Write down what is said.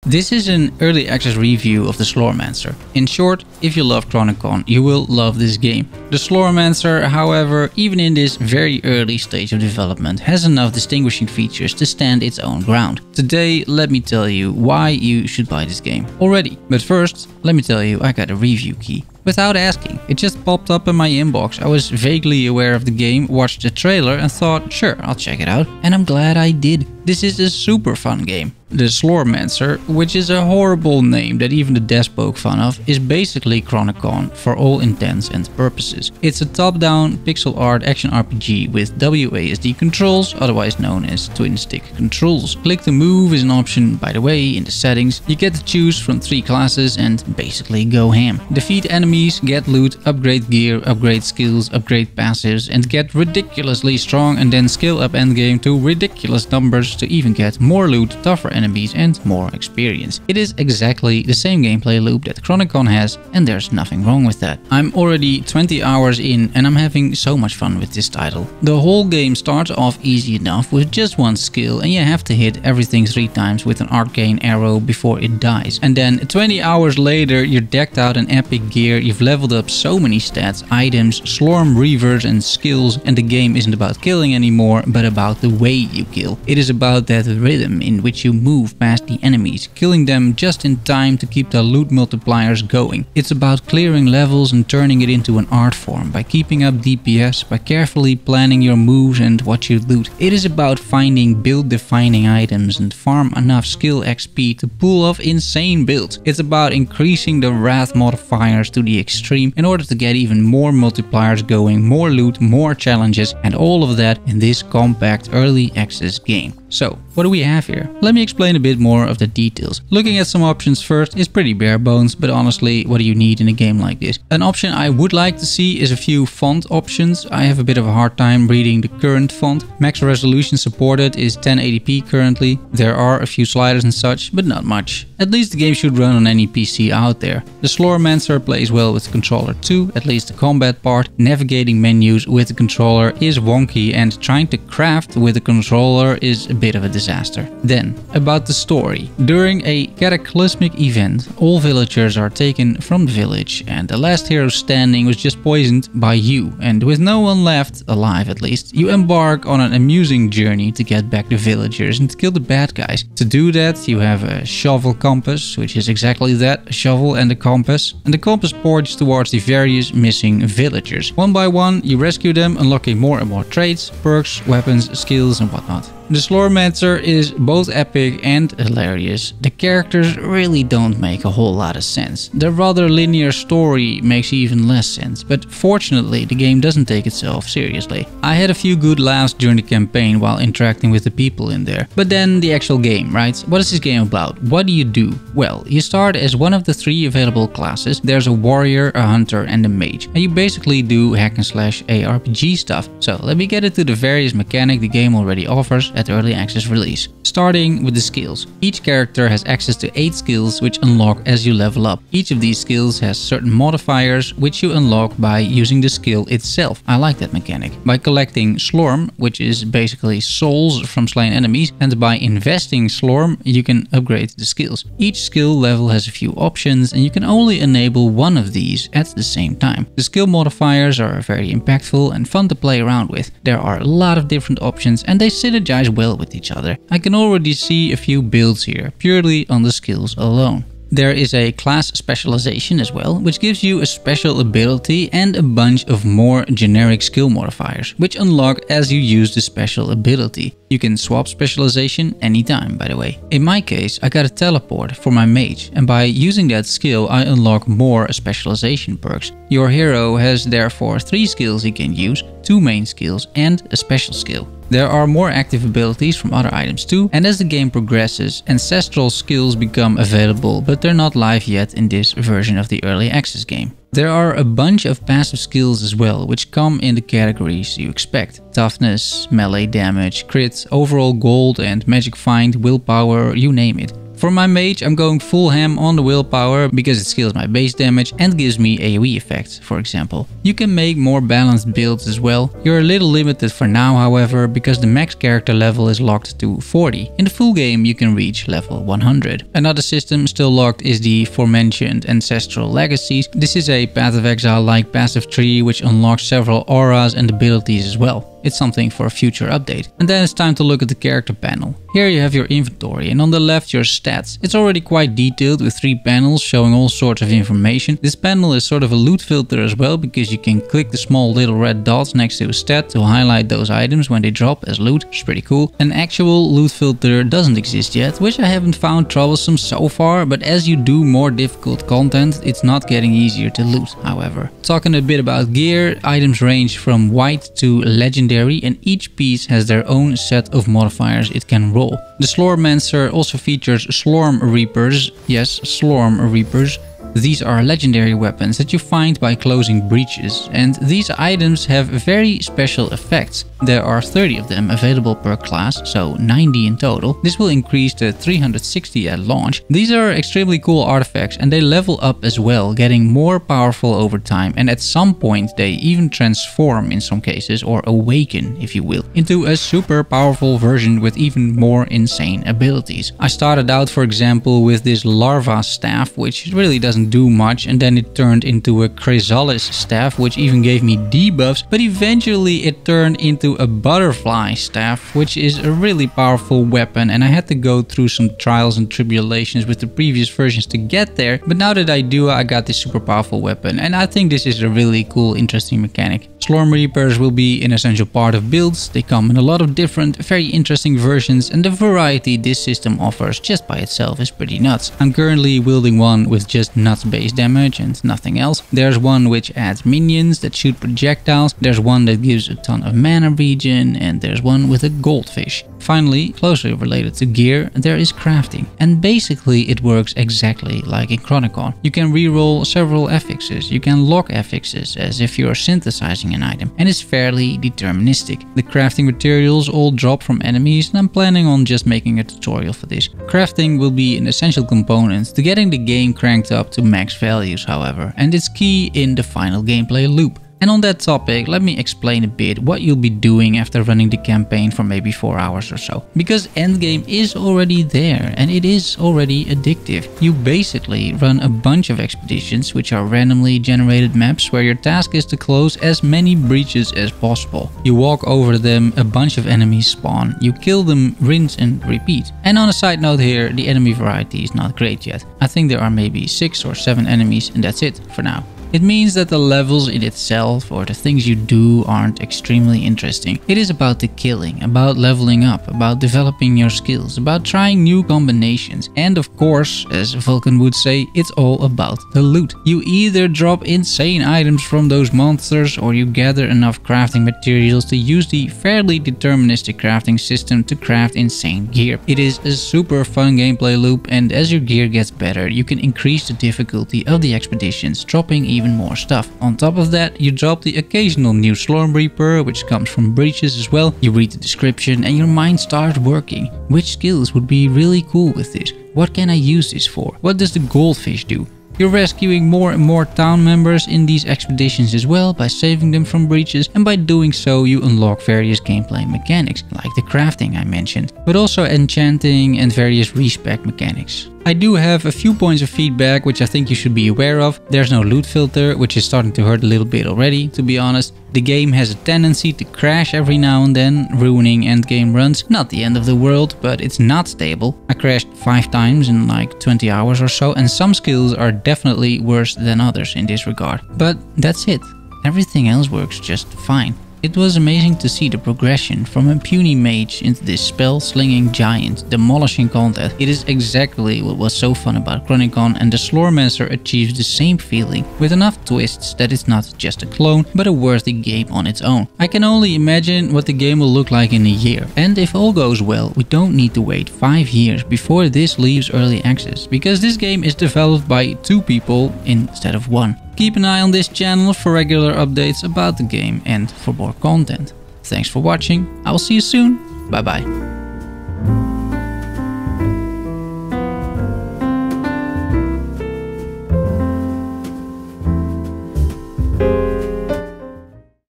This is an early access review of the Slormancer. In short, if you love Chronicon, you will love this game. The Slormancer, however, even in this very early stage of development, has enough distinguishing features to stand its own ground. Today, let me tell you why you should buy this game already. But first, let me tell you I got a review key. Without asking, it just popped up in my inbox. I was vaguely aware of the game, watched the trailer and thought, sure, I'll check it out. And I'm glad I did. This is a super fun game. The Slormancer, which is a horrible name that even the devs poke fun of, is basically Chronicon for all intents and purposes. It's a top-down pixel art action RPG with WASD controls, otherwise known as twin stick controls. Click to move is an option, by the way, in the settings. You get to choose from 3 classes and basically go ham. Defeat enemies, get loot, upgrade gear, upgrade skills, upgrade passives, and get ridiculously strong, and then scale up endgame to ridiculous numbers to even get more loot, tougher enemies and more experience. It is exactly the same gameplay loop that Chronicon has, and there's nothing wrong with that. I'm already 20 hours in and I'm having so much fun with this title. The whole game starts off easy enough with just one skill and you have to hit everything 3 times with an arcane arrow before it dies. And then 20 hours later you're decked out in epic gear, you've leveled up so many stats, items, Slorm reavers and skills, and the game isn't about killing anymore but about the way you kill. It is about that rhythm in which you move past the enemies, killing them just in time to keep the loot multipliers going. It's about clearing levels and turning it into an art form by keeping up DPS, by carefully planning your moves and what you loot. It is about finding build-defining items and farm enough skill XP to pull off insane builds. It's about increasing the wrath modifiers to the extreme in order to get even more multipliers going, more loot, more challenges, and all of that in this compact early access game. So, what do we have here? Let me explain a bit more of the details. Looking at some options first is pretty bare bones, but honestly, what do you need in a game like this? An option I would like to see is a few font options. I have a bit of a hard time reading the current font. Max resolution supported is 1080p currently. There are a few sliders and such, but not much. At least the game should run on any PC out there. The Slormancer plays well with the controller too, at least the combat part. Navigating menus with the controller is wonky and trying to craft with the controller is a bit of a disaster. Then, about the story. During a cataclysmic event, all villagers are taken from the village and the last hero standing was just poisoned by you, and with no one left, alive at least, you embark on an amusing journey to get back the villagers and to kill the bad guys. To do that, you have a shovel compass, which is exactly that, a shovel and a compass, and the compass points towards the various missing villagers. One by one, you rescue them, unlocking more and more traits, perks, weapons, skills and whatnot. The Slormancer is both epic and hilarious. The characters really don't make a whole lot of sense. The rather linear story makes even less sense, but fortunately the game doesn't take itself seriously. I had a few good laughs during the campaign while interacting with the people in there. But then the actual game, right? What is this game about? What do you do? Well, you start as one of the 3 available classes. There's a warrior, a hunter and a mage. And you basically do hack and slash ARPG stuff. So let me get into the various mechanics the game already offers at early access release. Starting with the skills. Each character has access to 8 skills which unlock as you level up. Each of these skills has certain modifiers which you unlock by using the skill itself. I like that mechanic. By collecting Slorm, which is basically souls from slain enemies, and by investing Slorm, you can upgrade the skills. Each skill level has a few options and you can only enable one of these at the same time. The skill modifiers are very impactful and fun to play around with. There are a lot of different options and they synergize well with each other. I can already see a few builds here, purely on the skills alone. There is a class specialization as well, which gives you a special ability and a bunch of more generic skill modifiers, which unlock as you use the special ability. You can swap specialization anytime, by the way. In my case, I got a teleport for my mage, and by using that skill I unlock more specialization perks. Your hero has therefore 3 skills he can use, 2 main skills and a special skill. There are more active abilities from other items too, and as the game progresses, ancestral skills become available, but they're not live yet in this version of the early access game. There are a bunch of passive skills as well, which come in the categories you expect. Toughness, melee damage, crit, overall gold and magic find, willpower, you name it. For my mage, I'm going full ham on the willpower because it scales my base damage and gives me AoE effects, for example. You can make more balanced builds as well. You're a little limited for now, however, because the max character level is locked to 40. In the full game, you can reach level 100. Another system still locked is the aforementioned Ancestral Legacies. This is a Path of Exile-like passive tree which unlocks several auras and abilities as well. It's something for a future update. And then it's time to look at the character panel. Here you have your inventory and on the left your stats. It's already quite detailed with 3 panels showing all sorts of information. This panel is sort of a loot filter as well because you can click the small little red dots next to a stat to highlight those items when they drop as loot. It's pretty cool. An actual loot filter doesn't exist yet, which I haven't found troublesome so far, but as you do more difficult content, it's not getting easier to loot, however. Talking a bit about gear, items range from white to legendary, and each piece has their own set of modifiers it can roll. The Slormancer also features Slorm Reapers. Yes, Slorm Reapers. These are legendary weapons that you find by closing breaches, and these items have very special effects. There are 30 of them available per class, so 90 in total. This will increase to 360 at launch. These are extremely cool artifacts and they level up as well, getting more powerful over time, and at some point they even transform in some cases, or awaken if you will, into a super powerful version with even more insane abilities. I started out, for example, with this larva staff, which really doesn't do much, and then it turned into a chrysalis staff which even gave me debuffs, but eventually it turned into a butterfly staff, which is a really powerful weapon, and I had to go through some trials and tribulations with the previous versions to get there, but now that I do, I got this super powerful weapon, and I think this is a really cool, interesting mechanic. Slorm Reapers will be an essential part of builds. They come in a lot of different, very interesting versions, and the variety this system offers just by itself is pretty nuts. I'm currently wielding one with just nuts base damage and nothing else. There's one which adds minions that shoot projectiles, there's one that gives a ton of mana regen, and there's one with a goldfish. Finally, closely related to gear, there is crafting, and basically it works exactly like in Chronicon. You can reroll several affixes, you can lock affixes as if you are synthesizing an item, and it's fairly deterministic. The crafting materials all drop from enemies, and I'm planning on just making a tutorial for this. Crafting will be an essential component to getting the game cranked up to max values, however, and it's key in the final gameplay loop. And on that topic, let me explain a bit what you'll be doing after running the campaign for maybe 4 hours or so. Because endgame is already there and it is already addictive. You basically run a bunch of expeditions, which are randomly generated maps where your task is to close as many breaches as possible. You walk over them, a bunch of enemies spawn, you kill them, rinse and repeat. And on a side note here, the enemy variety is not great yet. I think there are maybe 6 or 7 enemies and that's it for now. It means that the levels in itself or the things you do aren't extremely interesting. It is about the killing, about leveling up, about developing your skills, about trying new combinations. And of course, as Vulcan would say, it's all about the loot. You either drop insane items from those monsters or you gather enough crafting materials to use the fairly deterministic crafting system to craft insane gear. It is a super fun gameplay loop, and as your gear gets better, you can increase the difficulty of the expeditions, dropping even more stuff. On top of that, you drop the occasional new Slorm Reaper, which comes from breaches as well. You read the description and your mind starts working. Which skills would be really cool with this? What can I use this for? What does the goldfish do? You're rescuing more and more town members in these expeditions as well by saving them from breaches, and by doing so you unlock various gameplay mechanics like the crafting I mentioned, but also enchanting and various respec mechanics. I do have a few points of feedback which I think you should be aware of. There's no loot filter, which is starting to hurt a little bit already, to be honest. The game has a tendency to crash every now and then, ruining endgame runs. Not the end of the world, but it's not stable. I crashed 5 times in like 20 hours or so, and some skills are definitely worse than others in this regard. But that's it. Everything else works just fine. It was amazing to see the progression from a puny mage into this spell-slinging giant, demolishing content. It is exactly what was so fun about Chronicon, and the Slormancer achieves the same feeling, with enough twists that it's not just a clone, but a worthy game on its own. I can only imagine what the game will look like in a year, and if all goes well, we don't need to wait 5 years before this leaves early access, because this game is developed by 2 people instead of 1. Keep an eye on this channel for regular updates about the game and for more content. Thanks for watching, I will see you soon, bye bye.